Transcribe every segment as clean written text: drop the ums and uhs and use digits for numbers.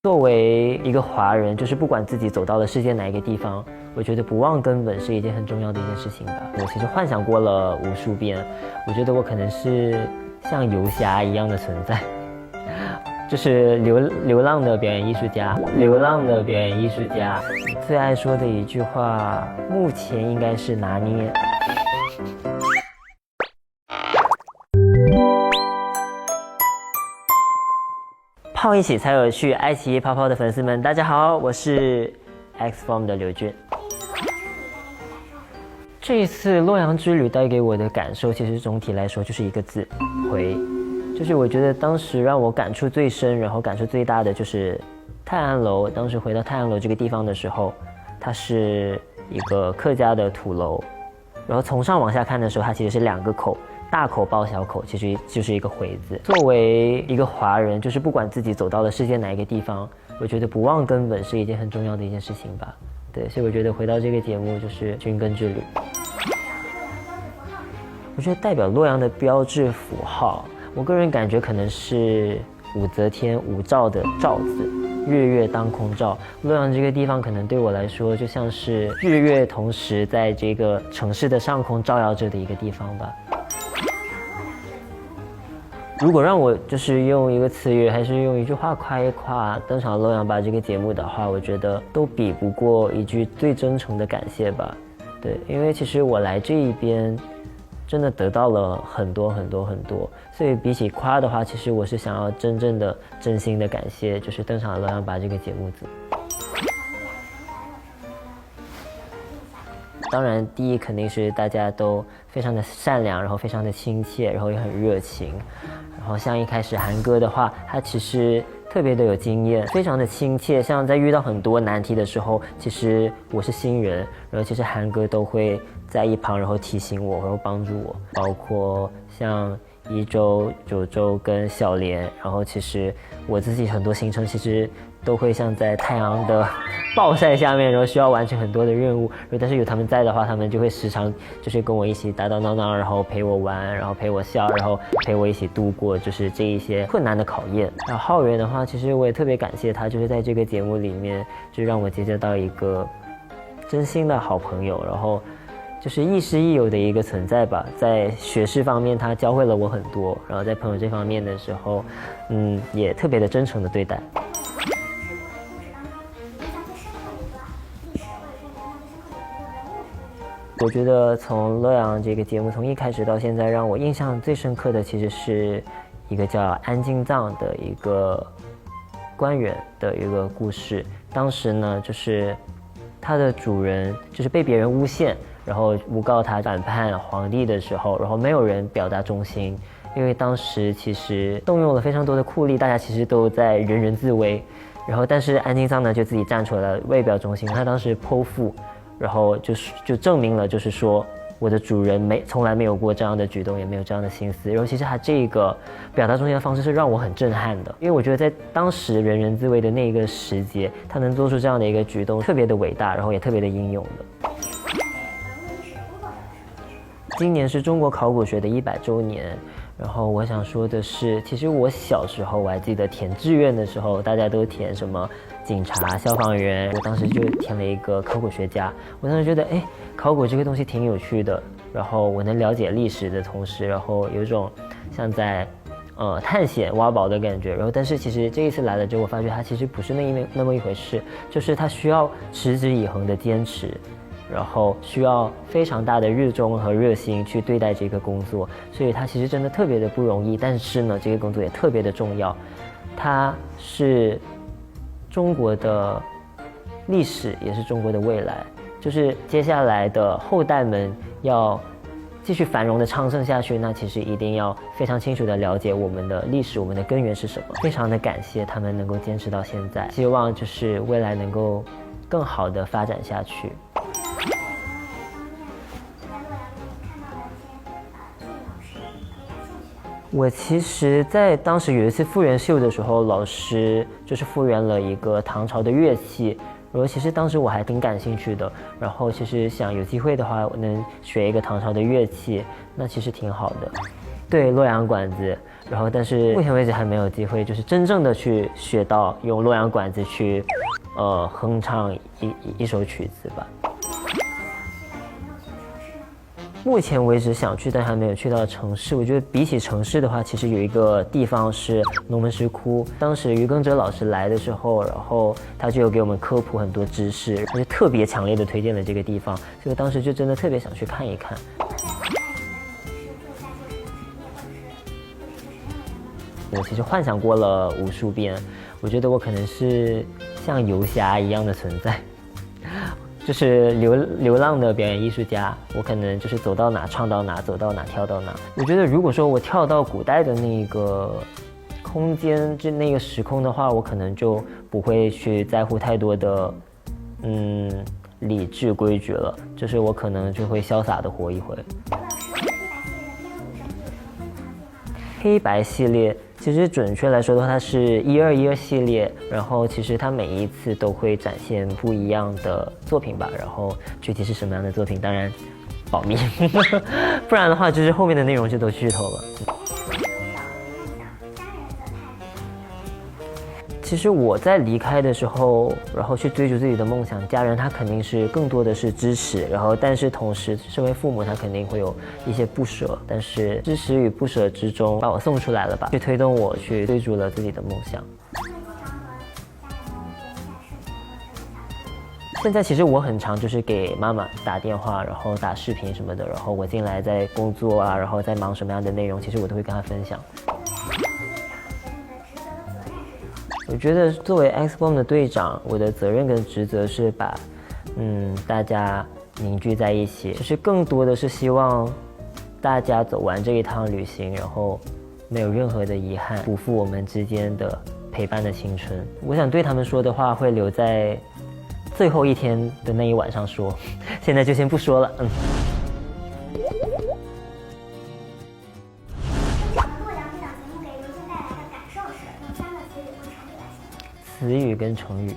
作为一个华人，就是不管自己走到了世界哪一个地方，我觉得不忘根本是一件很重要的一件事情吧。我其实幻想过了无数遍，我觉得我可能是像游侠一样的存在，就是流浪的表演艺术家，流浪的表演艺术家。最爱说的一句话，目前应该是拿捏。泡一起才有趣，爱奇艺泡泡的粉丝们，大家好，我是 X-Form 的刘俊。这一次洛阳之旅带给我的感受，其实总体来说就是一个字：回。就是我觉得当时让我感触最深，然后感触最大的就是泰安楼。当时回到泰安楼这个地方的时候，它是一个客家的土楼，然后从上往下看的时候，它其实是两个口。大口抱小口，其实就是一个回字。作为一个华人，就是不管自己走到了世界哪一个地方，我觉得不忘根本是一件很重要的一件事情吧。对，所以我觉得回到这个节目就是寻根之旅。我觉得代表洛阳的标志符号，我个人感觉可能是武则天武曌的曌字，日月当空照。洛阳这个地方可能对我来说就像是日月同时在这个城市的上空照耀着的一个地方吧。如果让我就是用一个词语，还是用一句话夸一夸登场洛阳吧这个节目的话，我觉得都比不过一句最真诚的感谢吧。对，因为其实我来这一边真的得到了很多，所以比起夸的话，其实我是想要真正的真心的感谢，就是登场洛阳吧这个节目组。当然，第一肯定是大家都非常的善良，然后非常的亲切，然后也很热情。然后像一开始韩哥的话，他其实特别的有经验，非常的亲切。像在遇到很多难题的时候，其实我是新人，然后其实韩哥都会在一旁，然后提醒我，然后帮助我。包括像一周、九州跟小莲，然后其实我自己很多行程其实都会像在太阳的暴晒下面，然后需要完成很多的任务，但是有他们在的话，他们就会时常就是跟我一起打打闹闹，然后陪我玩，然后陪我笑，然后陪我一起度过就是这一些困难的考验。然后浩源的话，其实我也特别感谢他，就是在这个节目里面就让我结交到一个真心的好朋友，然后就是亦师亦友的一个存在吧。在学识方面他教会了我很多，然后在朋友这方面的时候也特别的真诚的对待。我觉得从洛阳这个节目从一开始到现在，让我印象最深刻的其实是一个叫安金藏的一个官员的一个故事。当时呢，就是他的主人就是被别人诬陷，然后诬告他反叛皇帝的时候，然后没有人表达忠心，因为当时其实动用了非常多的酷吏，大家其实都在人人自危。然后但是安金藏呢就自己站出来了，为表忠心，他当时剖腹。然后就证明了，就是说我的主人从来没有过这样的举动，也没有这样的心思。然后其实他这个表达忠心的方式是让我很震撼的，因为我觉得在当时人人自危的那一个时节，他能做出这样的一个举动，特别的伟大，然后也特别的英勇的。今年是中国考古学的100周年。然后我想说的是，其实我小时候我还记得填志愿的时候，大家都填什么警察、消防员，我当时就填了一个考古学家。我当时觉得，考古这个东西挺有趣的，然后我能了解历史的同时，然后有一种像在探险挖宝的感觉。然后但是其实这一次来了之后，我发觉它其实不是那么一回事，就是它需要持之以恒的坚持。然后需要非常大的热衷和热心去对待这个工作，所以它其实真的特别的不容易。但是呢，这个工作也特别的重要，它是中国的历史，也是中国的未来。就是接下来的后代们要继续繁荣的昌盛下去，那其实一定要非常清楚的了解我们的历史，我们的根源是什么。非常的感谢他们能够坚持到现在，希望就是未来能够更好的发展下去。我其实在当时有一次复原秀的时候，老师就是复原了一个唐朝的乐器，然后其实当时我还挺感兴趣的，然后其实想有机会的话我能学一个唐朝的乐器，那其实挺好的。对，洛阳管子。然后，但是目前为止还没有机会，就是真正的去学到用洛阳管子去，哼唱一首曲子吧。目前为止想去但还没有去到的城市，我觉得比起城市的话，其实有一个地方是龙门石窟。当时于耕哲老师来的时候，然后他就有给我们科普很多知识，他就特别强烈的推荐了这个地方，所以我当时就真的特别想去看一看。我其实幻想过了无数遍，我觉得我可能是像游侠一样的存在，就是流浪的表演艺术家。我可能就是走到哪唱到哪，走到哪跳到哪。我觉得如果说我跳到古代的那个空间，就那个时空的话，我可能就不会去在乎太多的礼制规矩了，就是我可能就会潇洒的活一回。黑白系列其实准确来说的话，它是1212系列，然后其实它每一次都会展现不一样的作品吧，然后具体是什么样的作品，当然保密，不然的话就是后面的内容就都剧透了。其实我在离开的时候，然后去追逐自己的梦想，家人他肯定是更多的是支持，然后但是同时身为父母他肯定会有一些不舍，但是支持与不舍之中把我送出来了吧，去推动我去追逐了自己的梦想。现在其实我很常就是给妈妈打电话，然后打视频什么的，然后我进来在工作啊，然后在忙什么样的内容，其实我都会跟她分享。我觉得作为 X-BOOM 的队长，我的责任跟职责是把，大家凝聚在一起，就是更多的是希望大家走完这一趟旅行，然后没有任何的遗憾，辜负我们之间的陪伴的青春。我想对他们说的话会留在最后一天的那一晚上说，现在就先不说了。词语跟成语，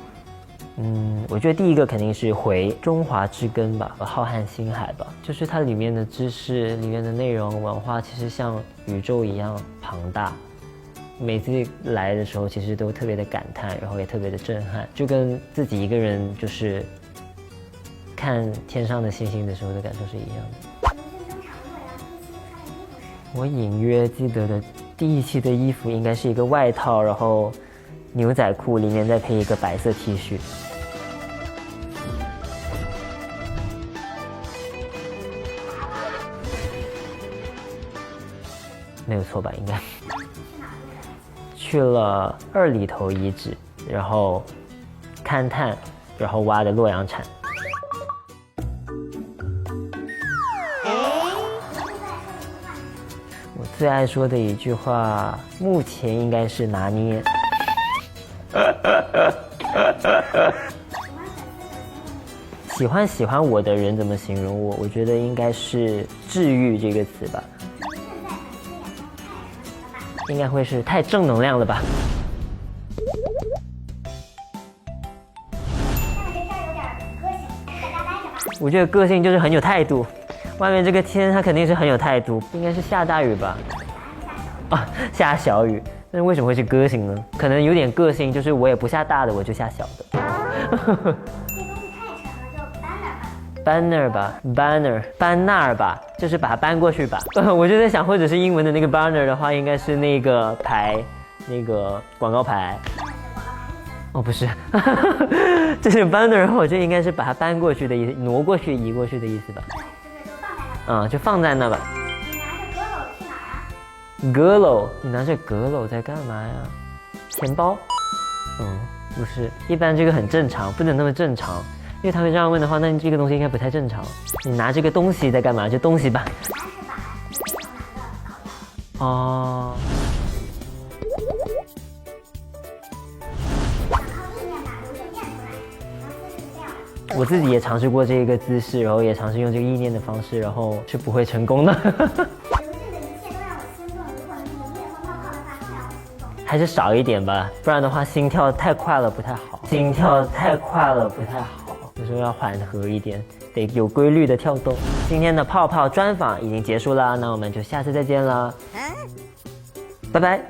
我觉得第一个肯定是回中华之根吧，浩瀚星海吧，就是它里面的知识、里面的内容、文化，其实像宇宙一样庞大。每次来的时候，其实都特别的感叹，然后也特别的震撼，就跟自己一个人就是看天上的星星的时候的感受是一样的。我隐约记得的第一期的衣服应该是一个外套，然后牛仔裤里面再配一个白色 T 恤。没有错吧？应该去了2里头遗址，然后勘探，然后挖的洛阳铲。我最爱说的一句话，目前应该是拿捏。喜欢我的人怎么形容我？我觉得应该是治愈这个词吧。应该会是太正能量了吧。我觉得个性就是很有态度。外面这个天，它肯定是很有态度。应该是下大雨吧？啊，下小雨。但是为什么会是个性呢？可能有点个性，就是我也不下大的，我就下小的。这东西太沉了，就 banner 吧 ，banner 搬那儿吧，就是把它搬过去吧。我就在想，或者是英文的那个 banner 的话，应该是那个牌，那个广告牌。哦，不是，这是 banner 的话，我就应该是把它搬过去的意思，挪过去、移过去的意思吧。就放在那吧。阁楼，你拿着阁楼在干嘛呀？钱包？不是，一般这个很正常，不能那么正常，因为他会这样问的话，那你这个东西应该不太正常。你拿这个东西在干嘛？就东西吧。哦。我自己也尝试过这个姿势，然后也尝试用这个意念的方式，然后是不会成功的。还是少一点吧，不然的话心跳太快了不太好。心跳太快了不太好，有时候要缓和一点，得有规律的跳动。今天的泡泡专访已经结束了，那我们就下次再见了，拜拜。